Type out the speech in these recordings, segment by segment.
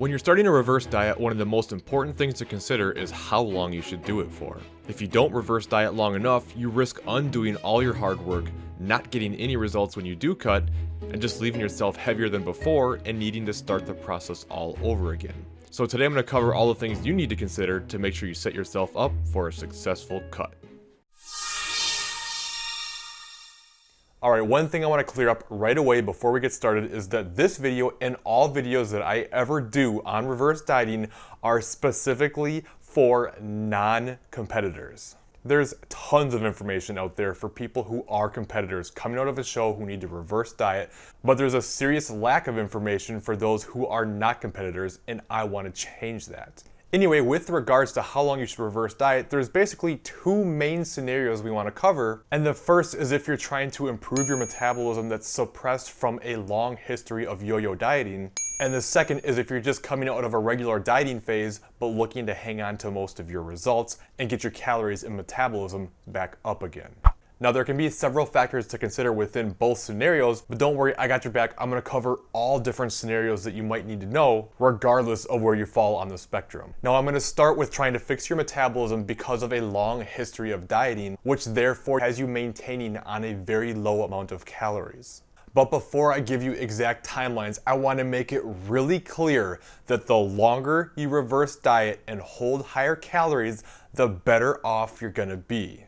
When you're starting a reverse diet, one of the most important things to consider is how long you should do it for. If you don't reverse diet long enough, you risk undoing all your hard work, not getting any results when you do cut, and just leaving yourself heavier than before and needing to start the process all over again. So today I'm going to cover all the things you need to consider to make sure you set yourself up for a successful cut. Alright, one thing I want to clear up right away before we get started is that this video and all videos that I ever do on reverse dieting are specifically for non-competitors. There's tons of information out there for people who are competitors coming out of a show who need to reverse diet, but there's a serious lack of information for those who are not competitors, and I want to change that. Anyway, with regards to how long you should reverse diet, there's basically two main scenarios we want to cover. And the first is if you're trying to improve your metabolism that's suppressed from a long history of yo-yo dieting. And the second is if you're just coming out of a regular dieting phase, but looking to hang on to most of your results and get your calories and metabolism back up again. Now there can be several factors to consider within both scenarios, but don't worry, I got your back. I'm gonna cover all different scenarios that you might need to know, regardless of where you fall on the spectrum. Now I'm gonna start with trying to fix your metabolism because of a long history of dieting, which therefore has you maintaining on a very low amount of calories. But before I give you exact timelines, I want to make it really clear that the longer you reverse diet and hold higher calories, the better off you're gonna be.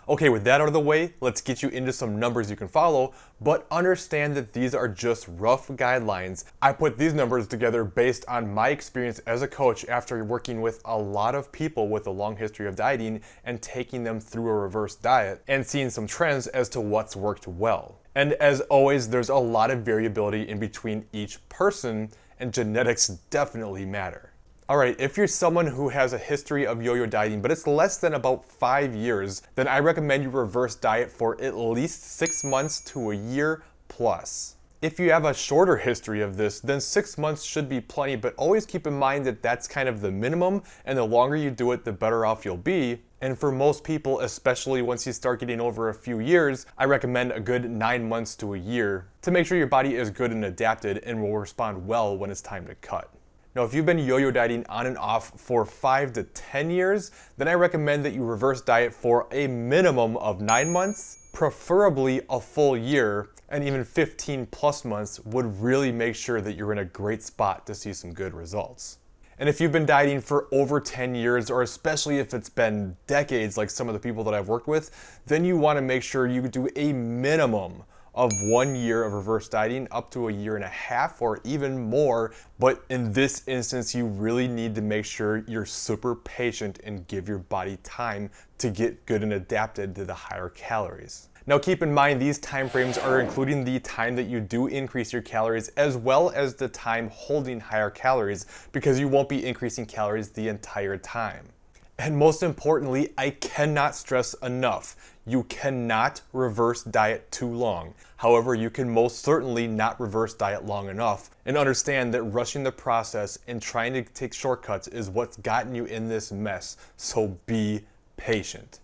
Okay, with that out of the way, let's get you into some numbers you can follow, but understand that these are just rough guidelines. I put these numbers together based on my experience as a coach after working with a lot of people with a long history of dieting and taking them through a reverse diet and seeing some trends as to what's worked well. And as always, there's a lot of variability in between each person, and genetics definitely matter. Alright, if you're someone who has a history of yo-yo dieting, but it's less than about 5 years, then I recommend you reverse diet for at least 6 months to a year plus. If you have a shorter history of this, then 6 months should be plenty, but always keep in mind that that's kind of the minimum, and the longer you do it, the better off you'll be. And for most people, especially once you start getting over a few years, I recommend a good 9 months to a year to make sure your body is good and adapted and will respond well when it's time to cut. Now, if you've been yo-yo dieting on and off for 5 to 10 years, then I recommend that you reverse diet for a minimum of 9 months, preferably a full year, and even 15 plus months would really make sure that you're in a great spot to see some good results. And if you've been dieting for over 10 years, or especially if it's been decades like some of the people that I've worked with, then you want to make sure you do a minimum of 1 year of reverse dieting, up to a year and a half or even more. But in this instance, you really need to make sure you're super patient and give your body time to get good and adapted to the higher calories. Now keep in mind, these time frames are including the time that you do increase your calories as well as the time holding higher calories, because you won't be increasing calories the entire time. And most importantly, I cannot stress enough, you cannot reverse diet too long. However, you can most certainly not reverse diet long enough, and understand that rushing the process and trying to take shortcuts is what's gotten you in this mess, so be patient.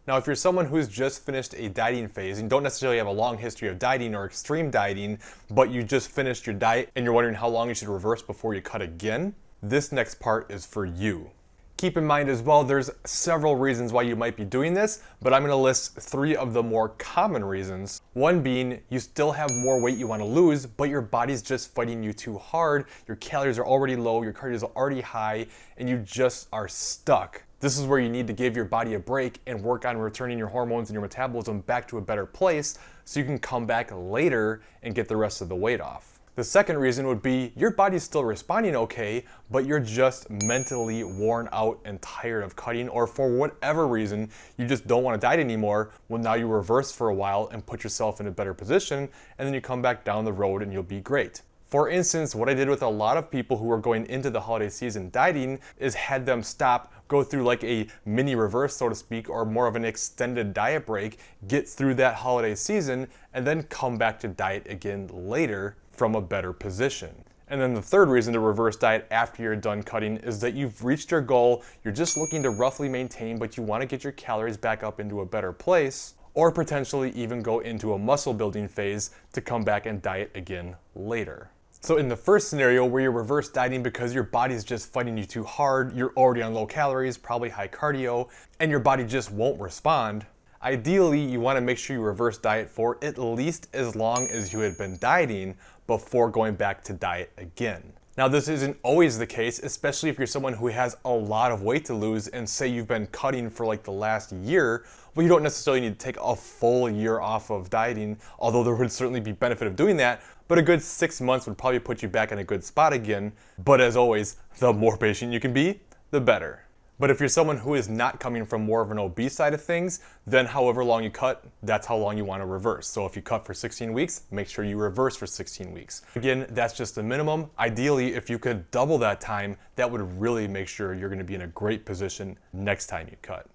Now, if you're someone who's just finished a dieting phase and don't necessarily have a long history of dieting or extreme dieting, but you just finished your diet and you're wondering how long you should reverse before you cut again, this next part is for you. Keep in mind as well, there's several reasons why you might be doing this, but I'm going to list 3 of the more common reasons. One being, you still have more weight you want to lose, but your body's just fighting you too hard, your calories are already low, your cardio is already high, and you just are stuck. This is where you need to give your body a break and work on returning your hormones and your metabolism back to a better place so you can come back later and get the rest of the weight off. The second reason would be your body's still responding okay, but you're just mentally worn out and tired of cutting, or for whatever reason, you just don't want to diet anymore. Well, now you reverse for a while and put yourself in a better position, and then you come back down the road and you'll be great. For instance, what I did with a lot of people who were going into the holiday season dieting is had them stop, go through like a mini reverse, so to speak, or more of an extended diet break, get through that holiday season, and then come back to diet again later from a better position. And then the third reason to reverse diet after you're done cutting is that you've reached your goal, you're just looking to roughly maintain, but you want to get your calories back up into a better place, or potentially even go into a muscle building phase to come back and diet again later. So in the first scenario where you're reverse dieting because your body's just fighting you too hard, you're already on low calories, probably high cardio, and your body just won't respond, ideally you want to make sure you reverse diet for at least as long as you had been dieting before going back to diet again. Now this isn't always the case, especially if you're someone who has a lot of weight to lose and say you've been cutting for like the last year. Well, you don't necessarily need to take a full year off of dieting, although there would certainly be benefit of doing that, but a good 6 months would probably put you back in a good spot again. But as always, the more patient you can be, the better. But if you're someone who is not coming from more of an obese side of things, then however long you cut, that's how long you want to reverse. So if you cut for 16 weeks, make sure you reverse for 16 weeks. Again, that's just the minimum. Ideally, if you could double that time, that would really make sure you're going to be in a great position next time you cut.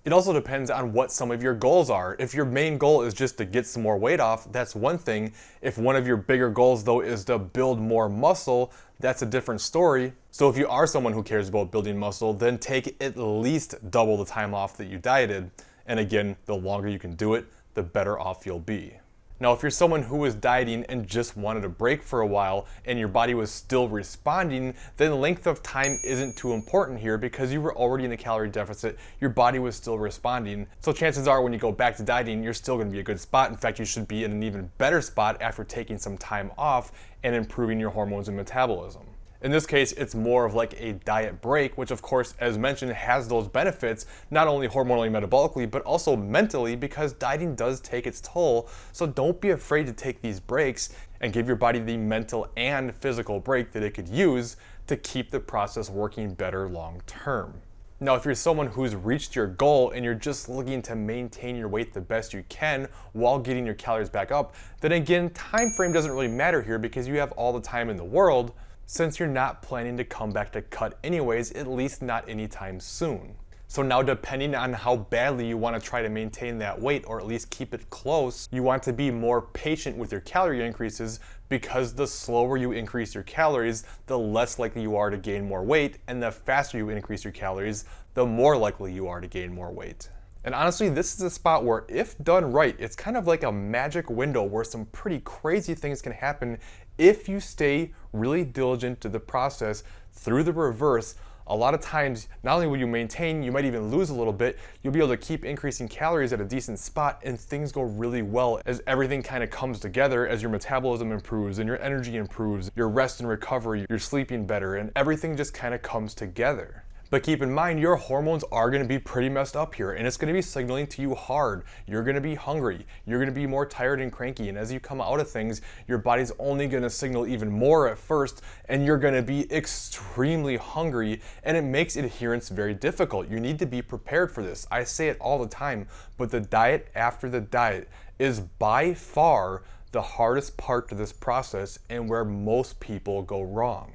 It also depends on what some of your goals are. If your main goal is just to get some more weight off, that's one thing. If one of your bigger goals though is to build more muscle, that's a different story. So if you are someone who cares about building muscle, then take at least double the time off that you dieted. And again, the longer you can do it, the better off you'll be. Now, if you're someone who was dieting and just wanted a break for a while and your body was still responding, then length of time isn't too important here because you were already in a calorie deficit, your body was still responding. So chances are when you go back to dieting, you're still going to be a good spot. In fact, you should be in an even better spot after taking some time off and improving your hormones and metabolism. In this case, it's more of like a diet break, which of course, as mentioned, has those benefits, not only hormonally, metabolically, but also mentally, because dieting does take its toll. So don't be afraid to take these breaks and give your body the mental and physical break that it could use to keep the process working better long term. Now, if you're someone who's reached your goal and you're just looking to maintain your weight the best you can while getting your calories back up, then again, time frame doesn't really matter here because you have all the time in the world, since you're not planning to come back to cut anyways, at least not anytime soon. So now, depending on how badly you want to try to maintain that weight or at least keep it close, you want to be more patient with your calorie increases, because the slower you increase your calories, the less likely you are to gain more weight, and the faster you increase your calories, the more likely you are to gain more weight. And honestly, this is a spot where, if done right, it's kind of like a magic window where some pretty crazy things can happen if you stay really diligent to the process through the reverse. A lot of times, not only will you maintain, you might even lose a little bit, you'll be able to keep increasing calories at a decent spot and things go really well as everything kind of comes together, as your metabolism improves and your energy improves, your rest and recovery, you're sleeping better, and everything just kind of comes together. But keep in mind, your hormones are going to be pretty messed up here, and it's going to be signaling to you hard. You're going to be hungry. You're going to be more tired and cranky, and as you come out of things, your body's only going to signal even more at first, and you're going to be extremely hungry, and it makes adherence very difficult. You need to be prepared for this. I say it all the time, but the diet after the diet is by far the hardest part to this process and where most people go wrong.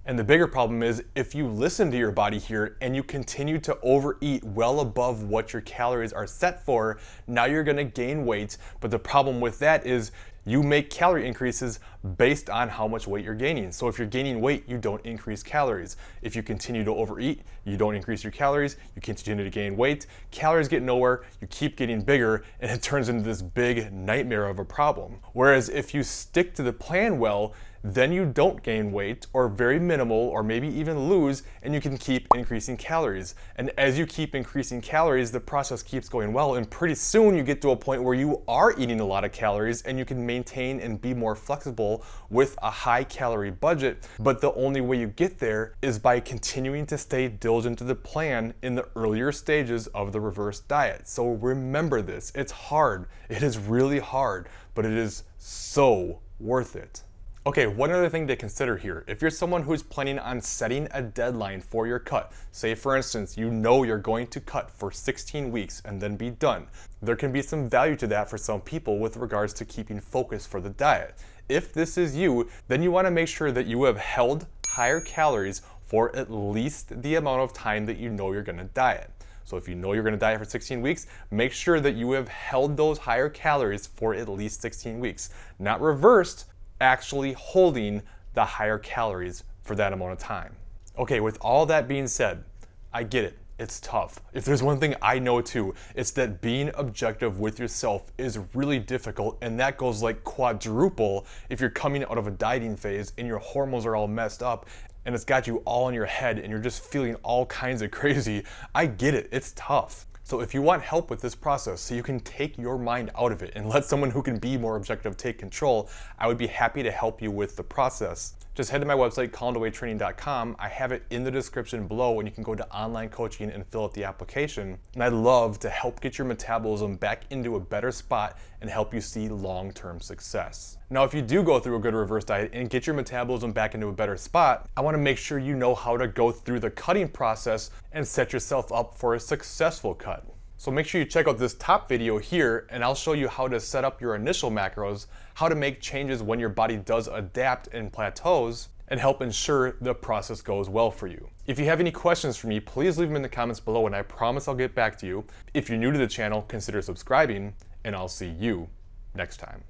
And the bigger problem is, if you listen to your body here and you continue to overeat well above what your calories are set for, now you're gonna gain weight. But the problem with that is you make calorie increases based on how much weight you're gaining. So if you're gaining weight, you don't increase calories. If you continue to overeat, you don't increase your calories, you continue to gain weight, calories get nowhere, you keep getting bigger, and it turns into this big nightmare of a problem. Whereas if you stick to the plan well, then you don't gain weight, or very minimal, or maybe even lose, and you can keep increasing calories. And as you keep increasing calories, the process keeps going well, and pretty soon you get to a point where you are eating a lot of calories and you can maintain and be more flexible with a high calorie budget. But the only way you get there is by continuing to stay diligent to the plan in the earlier stages of the reverse diet. So remember this, it's hard, it is really hard, but it is so worth it. Okay, one other thing to consider here. If you're someone who's planning on setting a deadline for your cut, say for instance, you know you're going to cut for 16 weeks and then be done, there can be some value to that for some people with regards to keeping focus for the diet. If this is you, then you want to make sure that you have held higher calories for at least the amount of time that you know you're going to diet. So if you know you're going to diet for 16 weeks, make sure that you have held those higher calories for at least 16 weeks. Not reversed, actually holding the higher calories for that amount of time. Okay, with all that being said, I get it. it's tough. If there's one thing I know too, it's that being objective with yourself is really difficult, and that goes like quadruple if you're coming out of a dieting phase and your hormones are all messed up and it's got you all in your head and you're just feeling all kinds of crazy. I get it, it's tough. So if you want help with this process so you can take your mind out of it and let someone who can be more objective take control, I would be happy to help you with the process. Just head to my website, callandawaytraining.com. I have it in the description below, and you can go to online coaching and fill out the application. And I'd love to help get your metabolism back into a better spot and help you see long-term success. Now, if you do go through a good reverse diet and get your metabolism back into a better spot, I want to make sure you know how to go through the cutting process and set yourself up for a successful cut. So make sure you check out this top video here, and I'll show you how to set up your initial macros, how to make changes when your body does adapt and plateaus, and help ensure the process goes well for you. If you have any questions for me, please leave them in the comments below, and I promise I'll get back to you. If you're new to the channel, consider subscribing, and I'll see you next time.